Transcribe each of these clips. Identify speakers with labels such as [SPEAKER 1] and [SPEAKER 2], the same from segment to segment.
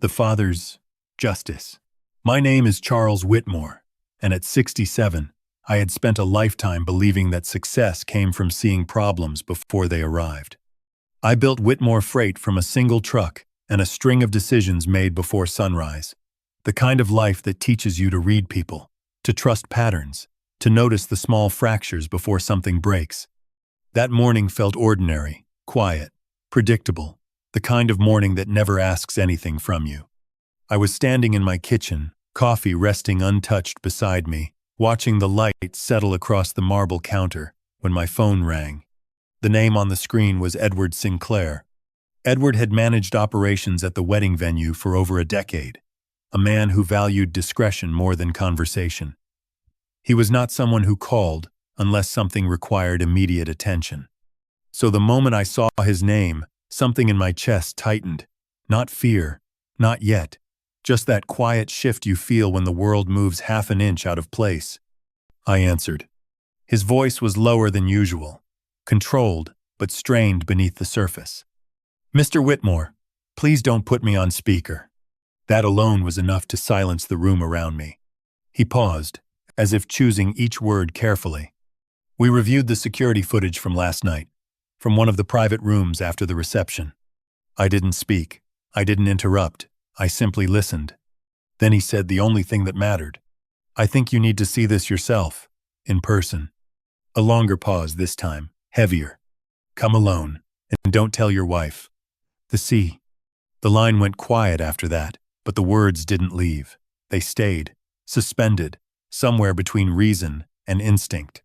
[SPEAKER 1] The Father's Justice. My name is Charles Whitmore, and at 67, I had spent a lifetime believing that success came from seeing problems before they arrived. I built Whitmore Freight from a single truck and a string of decisions made before sunrise, the kind of life that teaches you to read people, to trust patterns, to notice the small fractures before something breaks. That morning felt ordinary, quiet, predictable, the kind of morning that never asks anything from you. I was standing in my kitchen, coffee resting untouched beside me, watching the light settle across the marble counter, when my phone rang. The name on the screen was Edward Sinclair. Edward had managed operations at the wedding venue for over a decade, a man who valued discretion more than conversation. He was not someone who called unless something required immediate attention. So the moment I saw his name, something in my chest tightened. Not fear, not yet. Just that quiet shift you feel when the world moves half an inch out of place. I answered. His voice was lower than usual, controlled but strained beneath the surface. Mr. Whitmore, please don't put me on speaker. That alone was enough to silence the room around me. He paused, as if choosing each word carefully. We reviewed the security footage from last night, from one of the private rooms after the reception. I didn't speak. I didn't interrupt. I simply listened. Then he said the only thing that mattered. I think you need to see this yourself, in person. A longer pause this time, heavier. Come alone, and don't tell your wife. The line went quiet after that, but the words didn't leave. They stayed, suspended, somewhere between reason and instinct.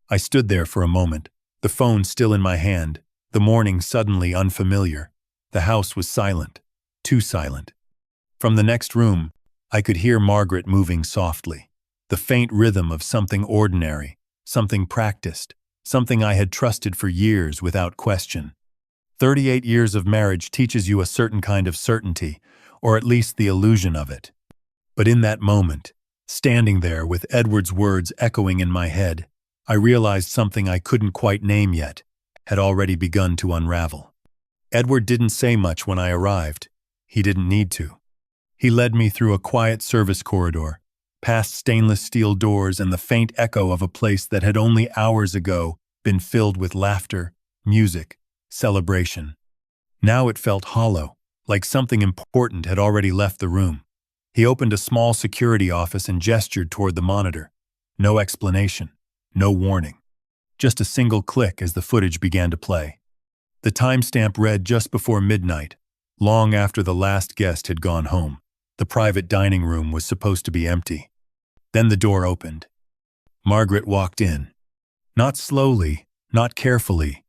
[SPEAKER 1] I stood there for a moment, the phone still in my hand, the morning suddenly unfamiliar. The house was silent, too silent. From the next room, I could hear Margaret moving softly, the faint rhythm of something ordinary, something practiced, something I had trusted for years without question. 38 years of marriage teaches you a certain kind of certainty, or at least the illusion of it. But in that moment, standing there with Edward's words echoing in my head, I realized something I couldn't quite name yet, had already begun to unravel. Edward didn't say much when I arrived. He didn't need to. He led me through a quiet service corridor, past stainless steel doors and the faint echo of a place that had only hours ago been filled with laughter, music, celebration. Now it felt hollow, like something important had already left the room. He opened a small security office and gestured toward the monitor. No explanation. No warning. Just a single click as the footage began to play. The timestamp read just before midnight, long after the last guest had gone home. The private dining room was supposed to be empty. Then the door opened. Margaret walked in. Not slowly, not carefully,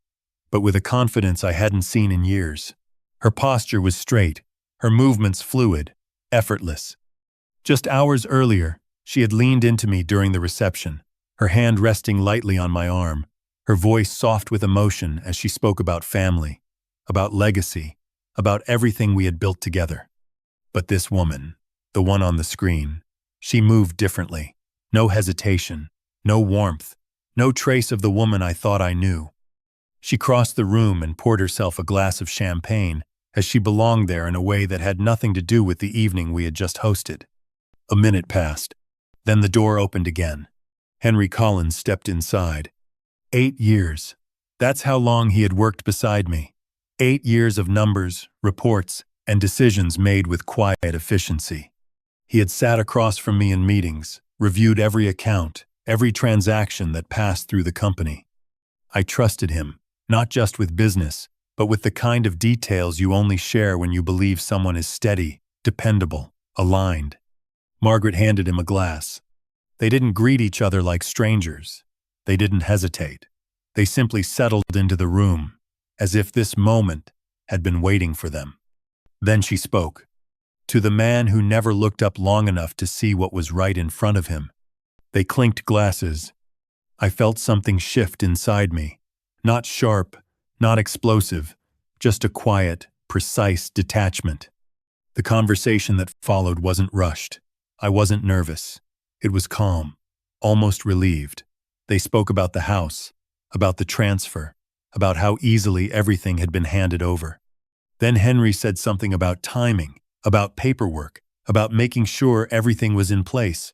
[SPEAKER 1] but with a confidence I hadn't seen in years. Her posture was straight, her movements fluid, effortless. Just hours earlier, she had leaned into me during the reception, her hand resting lightly on my arm, her voice soft with emotion as she spoke about family, about legacy, about everything we had built together. But this woman, the one on the screen, she moved differently. No hesitation, no warmth, no trace of the woman I thought I knew. She crossed the room and poured herself a glass of champagne, as she belonged there in a way that had nothing to do with the evening we had just hosted. A minute passed. Then the door opened again. Henry Collins stepped inside. 8 years. That's how long he had worked beside me. 8 years of numbers, reports, and decisions made with quiet efficiency. He had sat across from me in meetings, reviewed every account, every transaction that passed through the company. I trusted him, not just with business, but with the kind of details you only share when you believe someone is steady, dependable, aligned. Margaret handed him a glass. They didn't greet each other like strangers. They didn't hesitate. They simply settled into the room, as if this moment had been waiting for them. Then she spoke. To the man who never looked up long enough to see what was right in front of him. They clinked glasses. I felt something shift inside me. Not sharp, not explosive, just a quiet, precise detachment. The conversation that followed wasn't rushed. I wasn't nervous. It was calm, almost relieved. They spoke about the house, about the transfer, about how easily everything had been handed over. Then Henry said something about timing, about paperwork, about making sure everything was in place.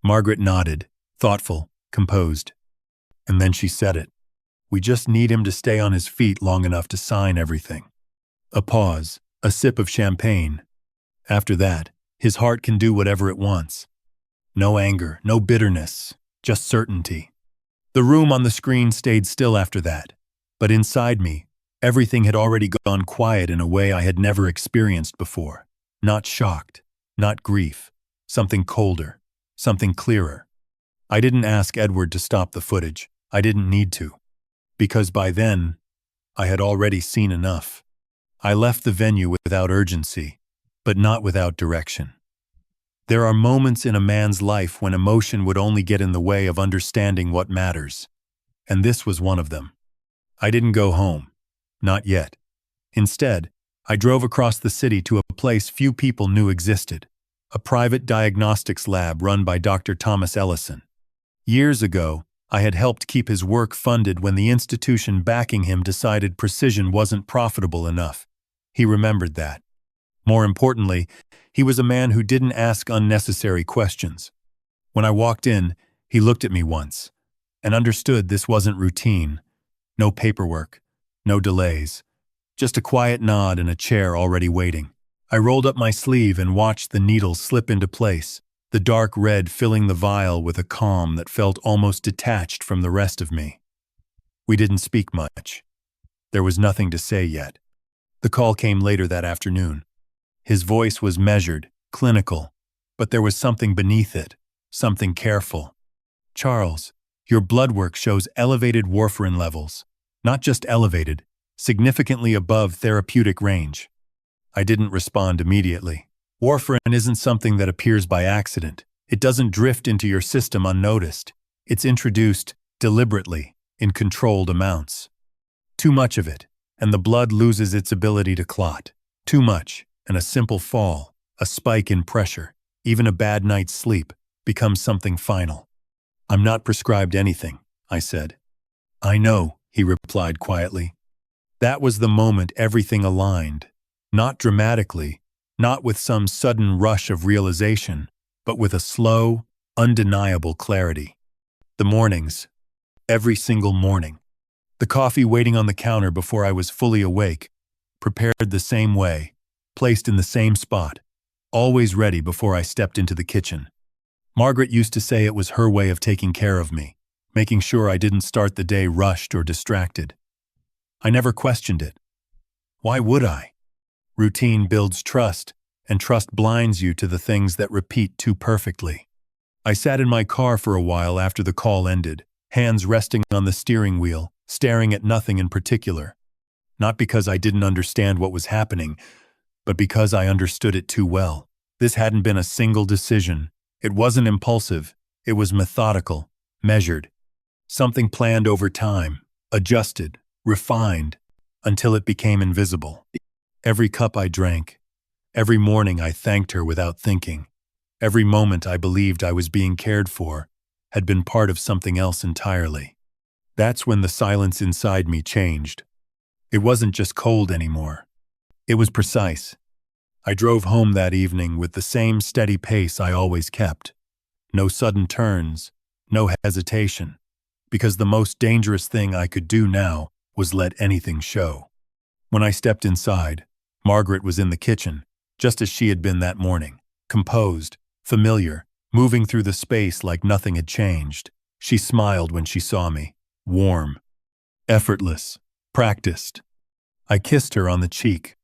[SPEAKER 1] Margaret nodded, thoughtful, composed. And then she said it. We just need him to stay on his feet long enough to sign everything. A pause, a sip of champagne. After that, his heart can do whatever it wants. No anger, no bitterness, just certainty. The room on the screen stayed still after that, but inside me, everything had already gone quiet in a way I had never experienced before. Not shocked, not grief, something colder, something clearer. I didn't ask Edward to stop the footage. I didn't need to. Because by then, I had already seen enough. I left the venue without urgency, but not without direction. There are moments in a man's life when emotion would only get in the way of understanding what matters. And this was one of them. I didn't go home. Not yet. Instead, I drove across the city to a place few people knew existed, a private diagnostics lab run by Dr. Thomas Ellison. Years ago, I had helped keep his work funded when the institution backing him decided precision wasn't profitable enough. He remembered that. More importantly, he was a man who didn't ask unnecessary questions. When I walked in, he looked at me once and understood this wasn't routine. No paperwork, no delays, just a quiet nod and a chair already waiting. I rolled up my sleeve and watched the needles slip into place, the dark red filling the vial with a calm that felt almost detached from the rest of me. We didn't speak much. There was nothing to say yet. The call came later that afternoon. His voice was measured, clinical, but there was something beneath it, something careful. Charles, your blood work shows elevated warfarin levels. Not just elevated, significantly above therapeutic range. I didn't respond immediately. Warfarin isn't something that appears by accident. It doesn't drift into your system unnoticed. It's introduced deliberately, in controlled amounts. Too much of it, and the blood loses its ability to clot. Too much, and a simple fall, a spike in pressure, even a bad night's sleep, becomes something final. I'm not prescribed anything, I said. I know, he replied quietly. That was the moment everything aligned. Not dramatically, not with some sudden rush of realization, but with a slow, undeniable clarity. The mornings, every single morning. The coffee waiting on the counter before I was fully awake, prepared the same way, placed in the same spot, always ready before I stepped into the kitchen. Margaret used to say it was her way of taking care of me, making sure I didn't start the day rushed or distracted. I never questioned it. Why would I? Routine builds trust, and trust blinds you to the things that repeat too perfectly. I sat in my car for a while after the call ended, hands resting on the steering wheel, staring at nothing in particular. Not because I didn't understand what was happening, but because I understood it too well. This hadn't been a single decision. It wasn't impulsive. It was methodical, measured. Something planned over time, adjusted, refined, until it became invisible. Every cup I drank, every morning I thanked her without thinking, every moment I believed I was being cared for, had been part of something else entirely. That's when the silence inside me changed. It wasn't just cold anymore. It was precise. I drove home that evening with the same steady pace I always kept. No sudden turns, no hesitation, because the most dangerous thing I could do now was let anything show. When I stepped inside, Margaret was in the kitchen, just as she had been that morning, composed, familiar, moving through the space like nothing had changed. She smiled when she saw me, warm, effortless, practiced. I kissed her on the cheek,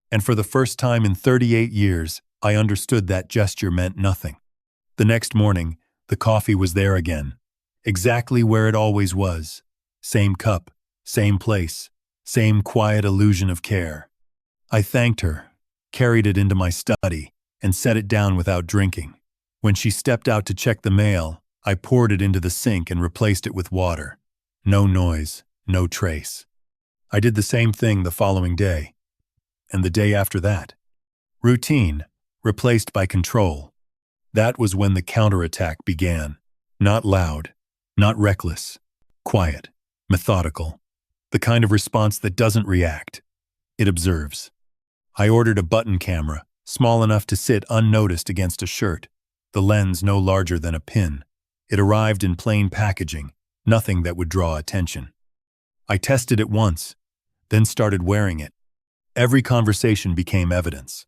[SPEAKER 1] and for the first time in 38 years, I understood that gesture meant nothing. The next morning, the coffee was there again, exactly where it always was. Same cup, same place, same quiet illusion of care. I thanked her, carried it into my study, and set it down without drinking. When she stepped out to check the mail, I poured it into the sink and replaced it with water. No noise, no trace. I did the same thing the following day, and the day after that. Routine, replaced by control. That was when the counterattack began. Not loud, not reckless, quiet, methodical. The kind of response that doesn't react. It observes. I ordered a button camera, small enough to sit unnoticed against a shirt, the lens no larger than a pin. It arrived in plain packaging, nothing that would draw attention. I tested it once, then started wearing it. Every conversation became evidence.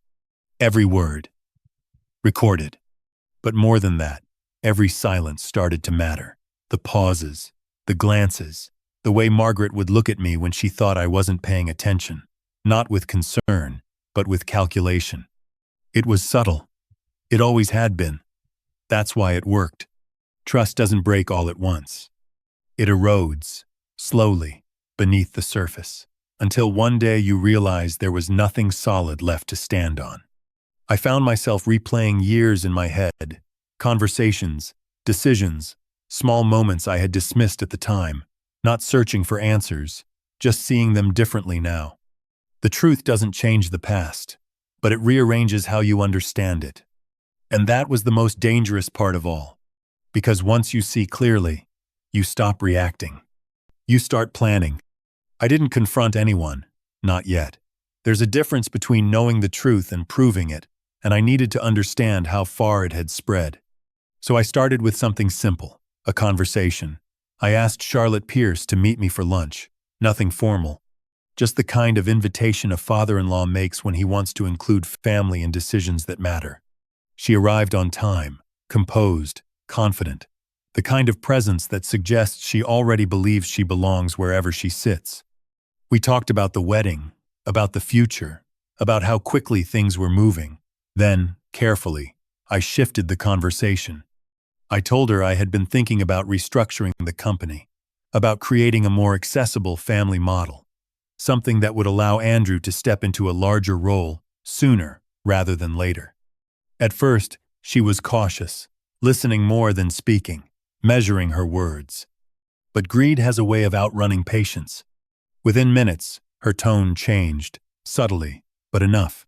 [SPEAKER 1] Every word. Recorded. But more than that, every silence started to matter. The pauses, the glances, the way Margaret would look at me when she thought I wasn't paying attention. Not with concern, but with calculation. It was subtle. It always had been. That's why it worked. Trust doesn't break all at once. It erodes, slowly, beneath the surface, until one day you realize there was nothing solid left to stand on. I found myself replaying years in my head, conversations, decisions, small moments I had dismissed at the time, not searching for answers, just seeing them differently now. The truth doesn't change the past, but it rearranges how you understand it. And that was the most dangerous part of all. Because once you see clearly, you stop reacting. You start planning. I didn't confront anyone, not yet. There's a difference between knowing the truth and proving it, and I needed to understand how far it had spread. So I started with something simple, a conversation. I asked Charlotte Pierce to meet me for lunch, nothing formal, just the kind of invitation a father-in-law makes when he wants to include family in decisions that matter. She arrived on time, composed, confident, the kind of presence that suggests she already believes she belongs wherever she sits. We talked about the wedding, about the future, about how quickly things were moving. Then, carefully, I shifted the conversation. I told her I had been thinking about restructuring the company, about creating a more accessible family model, something that would allow Andrew to step into a larger role sooner rather than later. At first, she was cautious, listening more than speaking, measuring her words. But greed has a way of outrunning patience. Within minutes, her tone changed, subtly, but enough.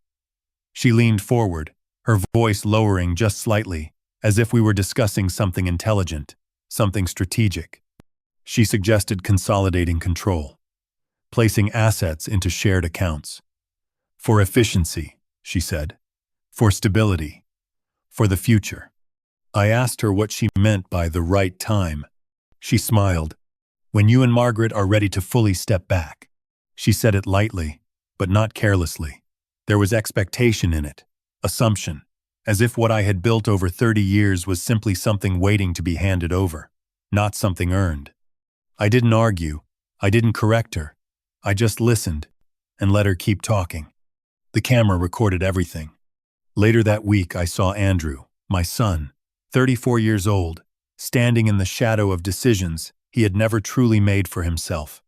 [SPEAKER 1] She leaned forward, her voice lowering just slightly, as if we were discussing something intelligent, something strategic. She suggested consolidating control, placing assets into shared accounts. For efficiency, she said. For stability. For the future. I asked her what she meant by the right time. She smiled. When you and Margaret are ready to fully step back. She said it lightly, but not carelessly. There was expectation in it, assumption, as if what I had built over 30 years was simply something waiting to be handed over, not something earned. I didn't argue. I didn't correct her. I just listened and let her keep talking. The camera recorded everything. Later that week, I saw Andrew, my son, 34 years old, standing in the shadow of decisions he had never truly made for himself.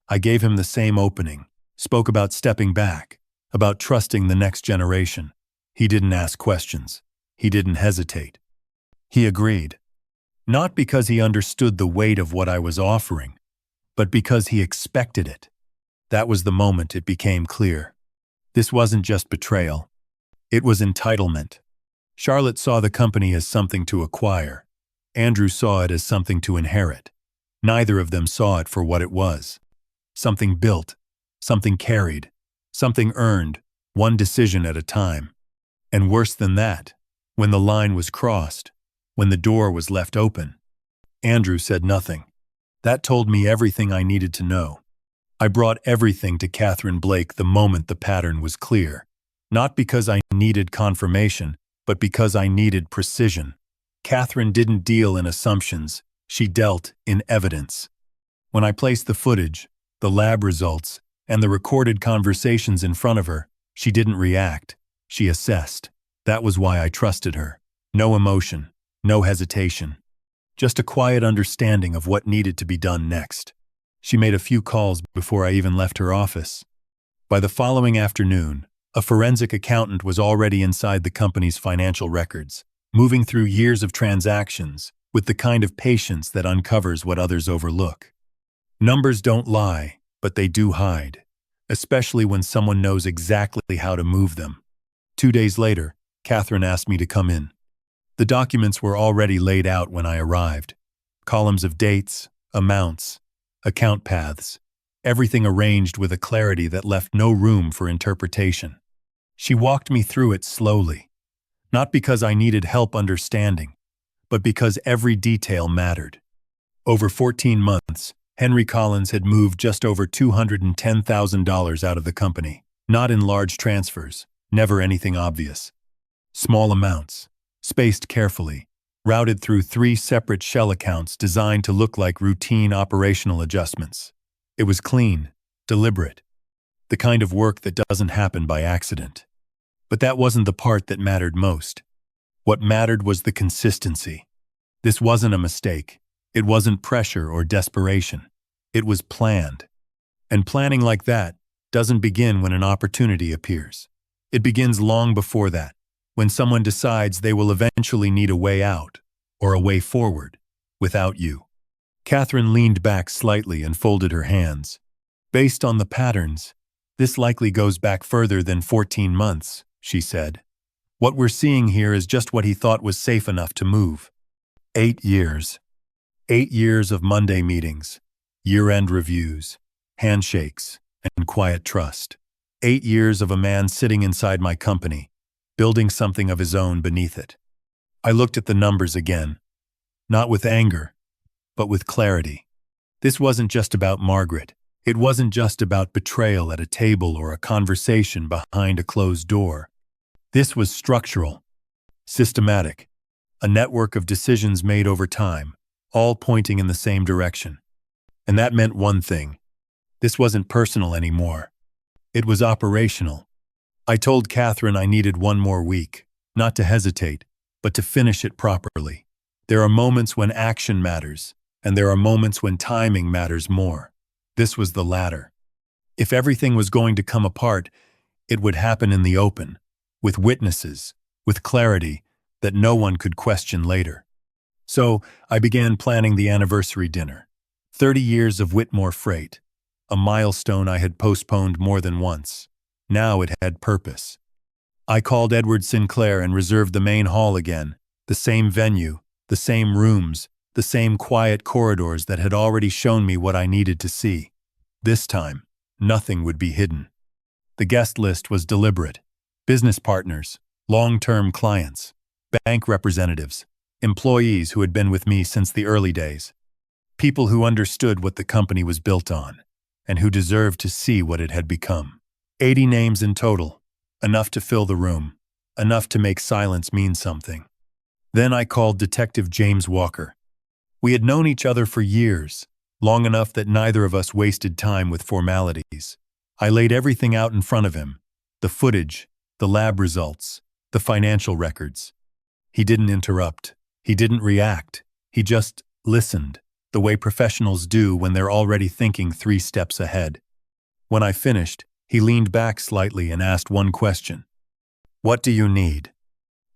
[SPEAKER 1] I gave him the same opening, spoke about stepping back, about trusting the next generation. He didn't ask questions. He didn't hesitate. He agreed. Not because he understood the weight of what I was offering, but because he expected it. That was the moment it became clear. This wasn't just betrayal. It was entitlement. Charlotte saw the company as something to acquire. Andrew saw it as something to inherit. Neither of them saw it for what it was. Something built, something carried, something earned, one decision at a time. And worse than that, when the line was crossed, when the door was left open, Andrew said nothing. That told me everything I needed to know. I brought everything to Catherine Blake the moment the pattern was clear. Not because I needed confirmation, but because I needed precision. Catherine didn't deal in assumptions. She dealt in evidence. When I placed the footage, the lab results, and the recorded conversations in front of her, she didn't react. She assessed. That was why I trusted her. No emotion, no hesitation. Just a quiet understanding of what needed to be done next. She made a few calls before I even left her office. By the following afternoon, a forensic accountant was already inside the company's financial records, moving through years of transactions with the kind of patience that uncovers what others overlook. Numbers don't lie, but they do hide, especially when someone knows exactly how to move them. 2 days later, Catherine asked me to come in. The documents were already laid out when I arrived. Columns of dates, amounts, account paths, everything arranged with a clarity that left no room for interpretation. She walked me through it slowly, not because I needed help understanding, but because every detail mattered. Over 14 months, Henry Collins had moved just over $210,000 out of the company, not in large transfers, never anything obvious. Small amounts, spaced carefully, routed through 3 separate shell accounts designed to look like routine operational adjustments. It was clean, deliberate, the kind of work that doesn't happen by accident. But that wasn't the part that mattered most. What mattered was the consistency. This wasn't a mistake. It wasn't pressure or desperation. It was planned. And planning like that doesn't begin when an opportunity appears. It begins long before that, when someone decides they will eventually need a way out, or a way forward, without you. Catherine leaned back slightly and folded her hands. Based on the patterns, this likely goes back further than 14 months, she said. What we're seeing here is just what he thought was safe enough to move. 8 years. 8 years of Monday meetings, year-end reviews, handshakes, and quiet trust. 8 years of a man sitting inside my company, building something of his own beneath it. I looked at the numbers again, not with anger, but with clarity. This wasn't just about Margaret. It wasn't just about betrayal at a table or a conversation behind a closed door. This was structural, systematic, a network of decisions made over time, all pointing in the same direction. And that meant one thing. This wasn't personal anymore. It was operational. I told Catherine I needed 1 more week, not to hesitate, but to finish it properly. There are moments when action matters, and there are moments when timing matters more. This was the latter. If everything was going to come apart, it would happen in the open, with witnesses, with clarity that no one could question later. So I began planning the anniversary dinner. 30 years of Whitmore Freight, a milestone I had postponed more than once. Now it had purpose. I called Edward Sinclair and reserved the main hall again, the same venue, the same rooms, the same quiet corridors that had already shown me what I needed to see. This time, nothing would be hidden. The guest list was deliberate. Business partners, long-term clients, bank representatives, employees who had been with me since the early days. People who understood what the company was built on, and who deserved to see what it had become. 80 names in total, enough to fill the room, enough to make silence mean something. Then I called Detective James Walker. We had known each other for years, long enough that neither of us wasted time with formalities. I laid everything out in front of him, the footage, the lab results, the financial records. He didn't interrupt. He didn't react. He just listened, the way professionals do when they're already thinking 3 steps ahead. When I finished, he leaned back slightly and asked one question. "What do you need?"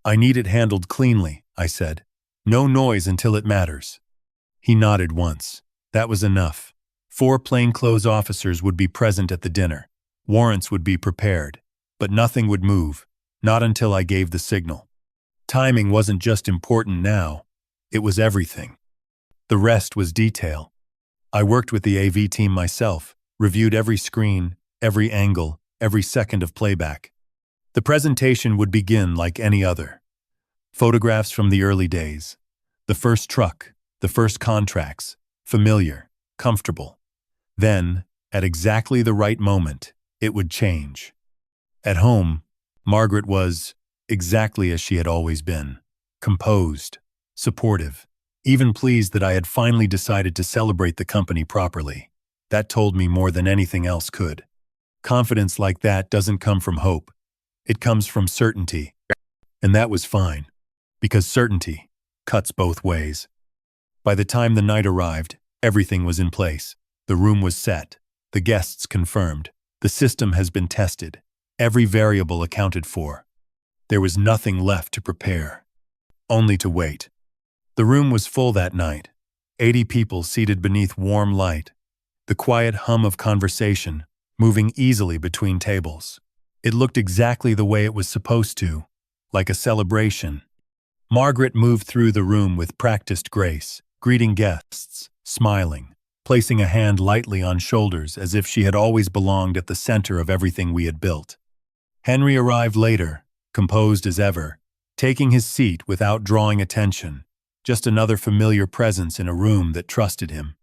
[SPEAKER 1] "I need it handled cleanly," I said. "No noise until it matters." He nodded once. That was enough. 4 plainclothes officers would be present at the dinner. Warrants would be prepared. But nothing would move, not until I gave the signal. Timing wasn't just important now. It was everything. The rest was detail. I worked with the AV team myself, reviewed every screen, every angle, every second of playback. The presentation would begin like any other. Photographs from the early days. The first truck, the first contracts, familiar, comfortable. Then, at exactly the right moment, it would change. At home, Margaret was exactly as she had always been, composed, supportive, even pleased that I had finally decided to celebrate the company properly. That told me more than anything else could. Confidence like that doesn't come from hope. It comes from certainty. And that was fine, because certainty cuts both ways. By the time the night arrived, everything was in place. The room was set, the guests confirmed, the system has been tested, every variable accounted for. There was nothing left to prepare, only to wait. The room was full that night, 80 people seated beneath warm light, the quiet hum of conversation moving easily between tables. It looked exactly the way it was supposed to, like a celebration. Margaret moved through the room with practiced grace, greeting guests, smiling, placing a hand lightly on shoulders as if she had always belonged at the center of everything we had built. Henry arrived later, composed as ever, taking his seat without drawing attention, just another familiar presence in a room that trusted him.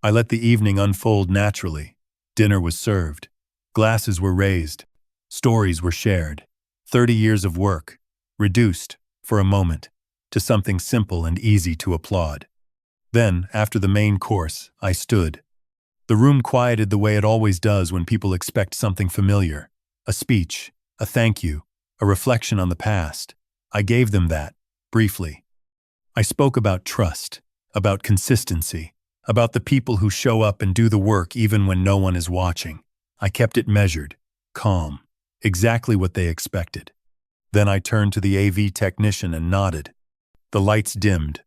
[SPEAKER 1] I let the evening unfold naturally. Dinner was served. Glasses were raised. Stories were shared. 30 years of work, reduced, for a moment, to something simple and easy to applaud. Then, after the main course, I stood. The room quieted the way it always does when people expect something familiar. A speech, a thank you, a reflection on the past. I gave them that, briefly. I spoke about trust, about consistency, about the people who show up and do the work even when no one is watching. I kept it measured, calm, exactly what they expected. Then I turned to the AV technician and nodded. The lights dimmed.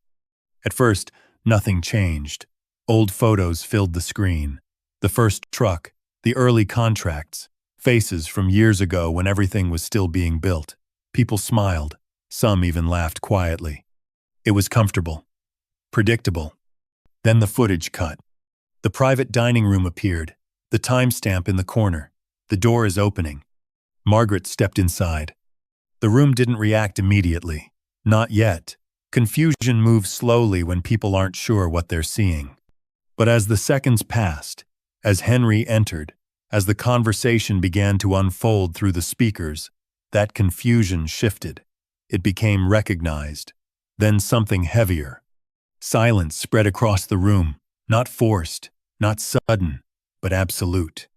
[SPEAKER 1] At first, nothing changed. Old photos filled the screen. The first truck, the early contracts, faces from years ago when everything was still being built. People smiled. Some even laughed quietly. It was comfortable. Predictable. Then the footage cut. The private dining room appeared. The timestamp in the corner. The door is opening. Margaret stepped inside. The room didn't react immediately. Not yet. Confusion moves slowly when people aren't sure what they're seeing. But as the seconds passed, as Henry entered, as the conversation began to unfold through the speakers, that confusion shifted. It became recognized. Then something heavier. Silence spread across the room, not forced, not sudden, but absolute.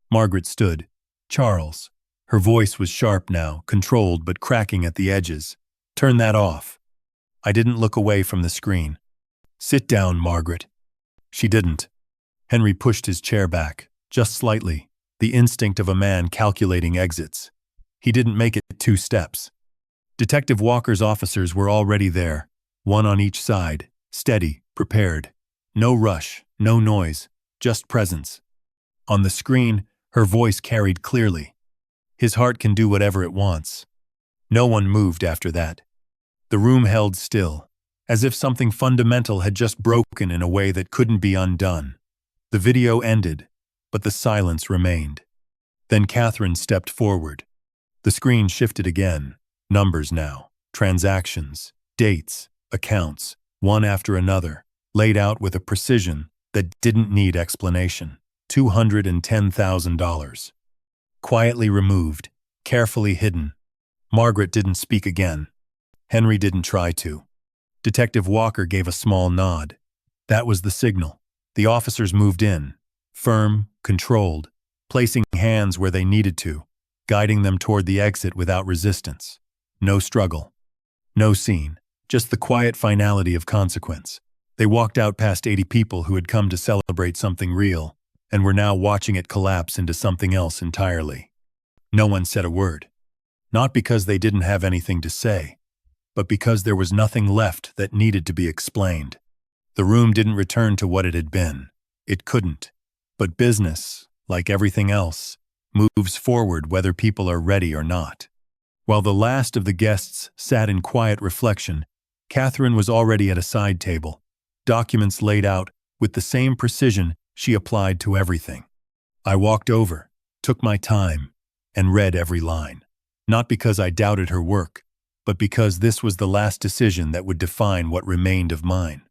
[SPEAKER 1] Margaret stood. Charles. Her voice was sharp now, controlled but cracking at the edges. Turn that off. I didn't look away from the screen. Sit down, Margaret. She didn't. Henry pushed his chair back, just slightly, the instinct of a man calculating exits. He didn't make it 2 steps. Detective Walker's officers were already there, one on each side, steady, prepared. No rush, no noise, just presence. On the screen, her voice carried clearly. His heart can do whatever it wants. No one moved after that. The room held still, as if something fundamental had just broken in a way that couldn't be undone. The video ended, but the silence remained. Then Catherine stepped forward. The screen shifted again. Numbers now, transactions, dates, accounts, one after another, laid out with a precision that didn't need explanation. $210,000. Quietly removed, carefully hidden. Margaret didn't speak again. Henry didn't try to. Detective Walker gave a small nod. That was the signal. The officers moved in, firm, controlled, placing hands where they needed to, guiding them toward the exit without resistance. No struggle. No scene. Just the quiet finality of consequence. They walked out past 80 people who had come to celebrate something real, and were now watching it collapse into something else entirely. No one said a word. Not because they didn't have anything to say, but because there was nothing left that needed to be explained. The room didn't return to what it had been. It couldn't. But business, like everything else, moves forward whether people are ready or not. While the last of the guests sat in quiet reflection, Catherine was already at a side table, documents laid out with the same precision she applied to everything. I walked over, took my time, and read every line. Not because I doubted her work, but because this was the last decision that would define what remained of mine.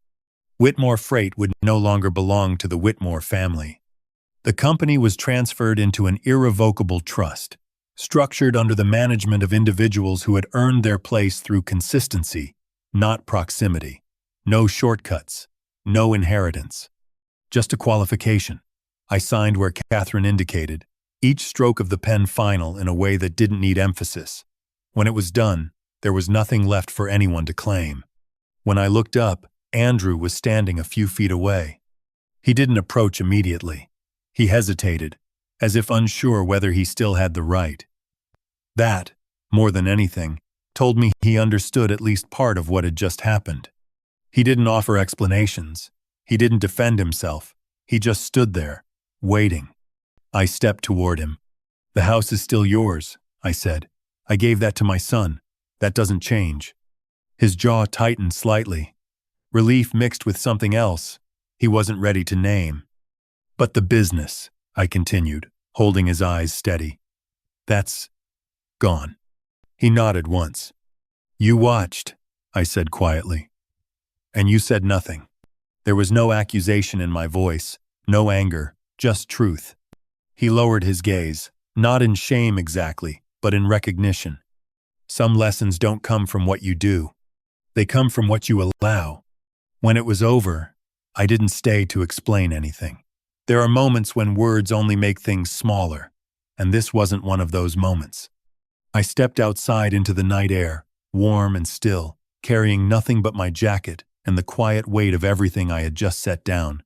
[SPEAKER 1] Whitmore Freight would no longer belong to the Whitmore family. The company was transferred into an irrevocable trust, structured under the management of individuals who had earned their place through consistency, not proximity. No shortcuts, no inheritance. Just a qualification. I signed where Catherine indicated, each stroke of the pen final in a way that didn't need emphasis. When it was done, there was nothing left for anyone to claim. When I looked up, Andrew was standing a few feet away. He didn't approach immediately. He hesitated, as if unsure whether he still had the right. That, more than anything, told me he understood at least part of what had just happened. He didn't offer explanations. He didn't defend himself. He just stood there, waiting. I stepped toward him. "The house is still yours," I said. "I gave that to my son. That doesn't change." His jaw tightened slightly. Relief mixed with something else he wasn't ready to name. "But the business," I continued, holding his eyes steady. That's Gone. He nodded once. You watched, I said quietly. And you said nothing. There was no accusation in my voice, no anger, just truth. He lowered his gaze, not in shame exactly, but in recognition. Some lessons don't come from what you do. They come from what you allow. When it was over, I didn't stay to explain anything. There are moments when words only make things smaller, and this wasn't one of those moments. I stepped outside into the night air, warm and still, carrying nothing but my jacket and the quiet weight of everything I had just set down.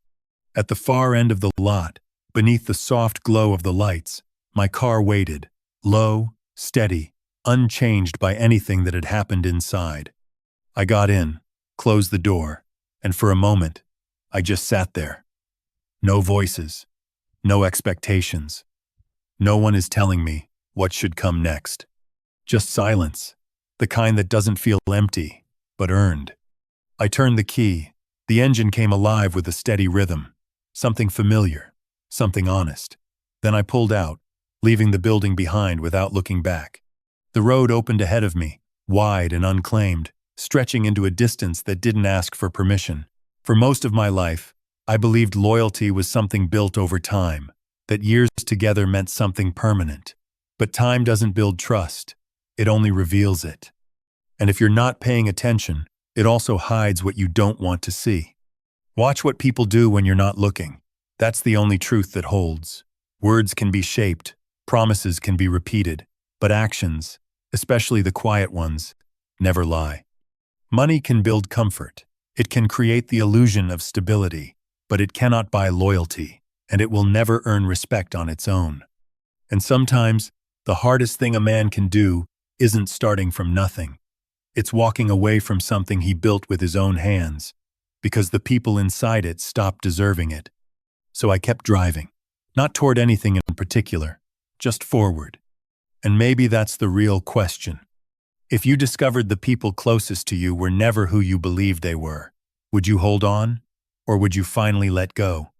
[SPEAKER 1] At the far end of the lot, beneath the soft glow of the lights, my car waited, low, steady, unchanged by anything that had happened inside. I got in, closed the door, and for a moment, I just sat there. No voices, no expectations. No one is telling me what should come next. Just silence, the kind that doesn't feel empty, but earned. I turned the key. The engine came alive with a steady rhythm. Something familiar, something honest. Then I pulled out, leaving the building behind without looking back. The road opened ahead of me, wide and unclaimed, stretching into a distance that didn't ask for permission. For most of my life, I believed loyalty was something built over time, that years together meant something permanent. But time doesn't build trust, it only reveals it. And if you're not paying attention, it also hides what you don't want to see. Watch what people do when you're not looking. That's the only truth that holds. Words can be shaped, promises can be repeated, but actions, especially the quiet ones, never lie. Money can build comfort. It can create the illusion of stability, but it cannot buy loyalty, and it will never earn respect on its own. And sometimes, the hardest thing a man can do isn't starting from nothing. It's walking away from something he built with his own hands, because the people inside it stopped deserving it. So I kept driving, not toward anything in particular, just forward. And maybe that's the real question. If you discovered the people closest to you were never who you believed they were, would you hold on, or would you finally let go?